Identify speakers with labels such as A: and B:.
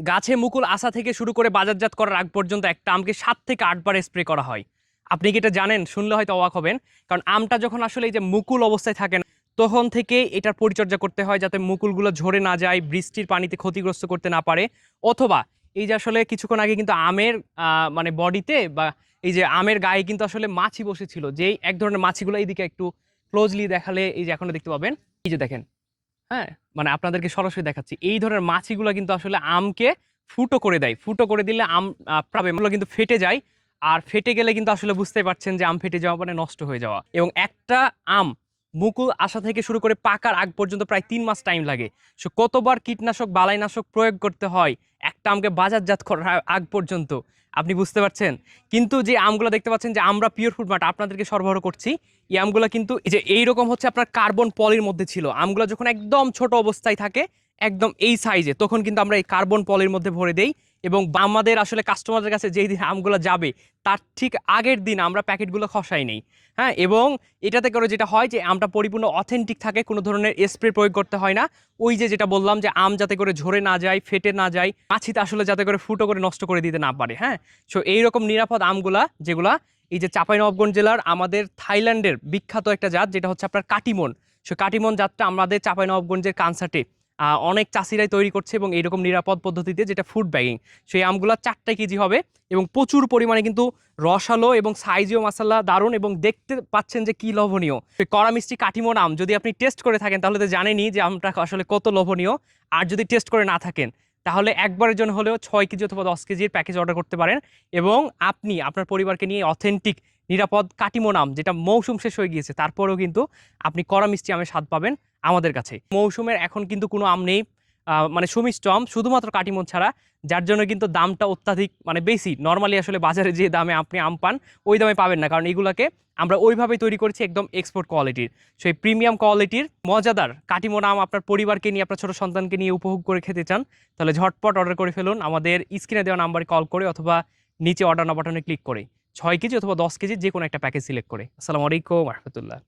A: গাছে মুকুল আসা থেকে শুরু করে বাজারজাত করার আগ পর্যন্ত একটা আমকে 7 থেকে 8 বার স্প্রে করা হয়। আপনি কি এটা জানেন? শুনলে হয়তো অবাক হবেন। কারণ আমটা যখন আসলে এই যে মুকুল অবস্থায় থাকে না, তখন থেকে এটার পরিচর্যা করতে হয় যাতে মুকুলগুলো ঝরে না যায়, বৃষ্টির পানিতে ক্ষতিগ্রস্ত করতে না পারে। অথবা এই যে আসলে কিছুক্ষণ আগে কিন্তু আমের মানে বডিতে বা এই যে আমের গায়ে কিন্তু আসলে মাছি বসেছিল, যেই এক ধরনের মাছিগুলো এইদিকে একটু ক্লোজলি দেখালে এই যে এখনো দেখতে পাবেন। এই যে দেখেন, হ্যাঁ, মানে আপনাদেরকে সরাসরি দেখাচ্ছি, এই ধরনের মাছিগুলো কিন্তু আসলে আমকে ফুটো করে দেয়। ফুটো করে দিলে আম পাবে এগুলো কিন্তু ফেটে যায়। আর ফেটে গেলে কিন্তু আসলে বুঝতে পারছেন যে আম ফেটে যাওয়া মানে নষ্ট হয়ে যাওয়া। এবং একটা আম মুকুল আসা থেকে শুরু করে পাকার আগ পর্যন্ত প্রায় 3 মাস টাইম লাগে। সো কতবার কীটনাশক বালাইনাশক প্রয়োগ করতে হয় একটা আমকে বাজারজাত করার আগ পর্যন্ত, আপনি বুঝতে পারছেন? কিন্তু যে আমগুলো দেখতে পাচ্ছেন যে আমরা পিওর ফুড মার্ট আপনাদেরকে সরবরাহ করছি, এই আমগুলো কিন্তু এই যে এইরকম হচ্ছে আপনার কার্বন পলির মধ্যে ছিল। আমগুলো যখন একদম ছোট অবস্থায় থাকে, একদম এই সাইজে, তখন কিন্তু আমরা এই কার্বন পলির মধ্যে ভরে দেই। এবং আমাদের আসলে কাস্টমারদের কাছে যেই দিন আমগুলো যাবে তার ঠিক আগের দিন আমরা প্যাকেটগুলো খসাই নেই। হ্যাঁ, এবং এটাতে করে যেটা হয় যে আমটা পরিপূর্ণ অথেন্টিক থাকে, কোনো ধরনের স্প্রে প্রয়োগ করতে হয় না। ওই যে যেটা বললাম যে আম যাতে করে ঝরে না যায়, ফেটে না যায়, মাছিতে আসলে যাতে করে ফুটো করে নষ্ট করে দিতে না পারে। হ্যাঁ, সো এইরকম নিরাপদ আমগুলা যেগুলা এই যে চাঁপাইনবাবগঞ্জ জেলার আমাদের থাইল্যান্ডের বিখ্যাত একটা জাত যেটা হচ্ছে আপনার কাটিমন। সো কাটিমন জাতটা আমাদের চাঁপাইনবাবগঞ্জের কানসাটে অনেক চাষিরাই তৈরি করছে এবং এইরকম নিরাপদ পদ্ধতিতে, যেটা ফুড ব্যাগিং। সেই আমগুলো 4 কেজি হবে এবং প্রচুর পরিমাণে কিন্তু রসালো এবং সাইজেও মাসাল্লাহ দারুণ, এবং দেখতে পাচ্ছেন যে কি লোভনীয়। কড়া মিষ্টি কাটিমন আম যদি আপনি টেস্ট করে থাকেন তাহলে তো জানেনই যে আমটা আসলে কত লোভনীয়। আর যদি টেস্ট করে না থাকেন তাহলে একবারের জন্য হলেও 6 কেজি অথবা 10 কেজির প্যাকেজ অর্ডার করতে পারেন এবং আপনি আপনার পরিবারকে নিয়ে অথেন্টিক নিরাপদ কাটিমন আম, যেটা মৌসুম শেষ হয়ে গিয়েছে তারপরেও কিন্তু আপনি কড়া মিষ্টি আমের স্বাদ পাবেন আমাদের কাছে। মৌসুমের এখন কিন্তু কোনো আম নেই, মানে সুমিষ্ট আম শুধুমাত্র কাটিমন ছাড়া, যার জন্য কিন্তু দামটা অত্যাধিক মানে বেশি। নর্মালি আসলে বাজারে যে দামে আপনি আম পান ওই দামে পাবেন না, কারণ এগুলাকে আমরা ওইভাবেই তৈরি করেছি একদম এক্সপোর্ট কোয়ালিটির। সেই প্রিমিয়াম কোয়ালিটির মজাদার কাটিমন আম আপনার পরিবারকে নিয়ে, আপনার ছোট সন্তানকে নিয়ে উপভোগ করে খেতে চান, তাহলে ঝটপট অর্ডার করে ফেলুন আমাদের স্ক্রিনে দেওয়া নাম্বারে কল করে অথবা নিচে অর্ডার নাও বাটনে ক্লিক করে। 6 কেজি অথবা 10 কেজি যে কোনো একটা প্যাকেজ সিলেক্ট করে। আসসালামু আলাইকুম রহমতুল্লাহ।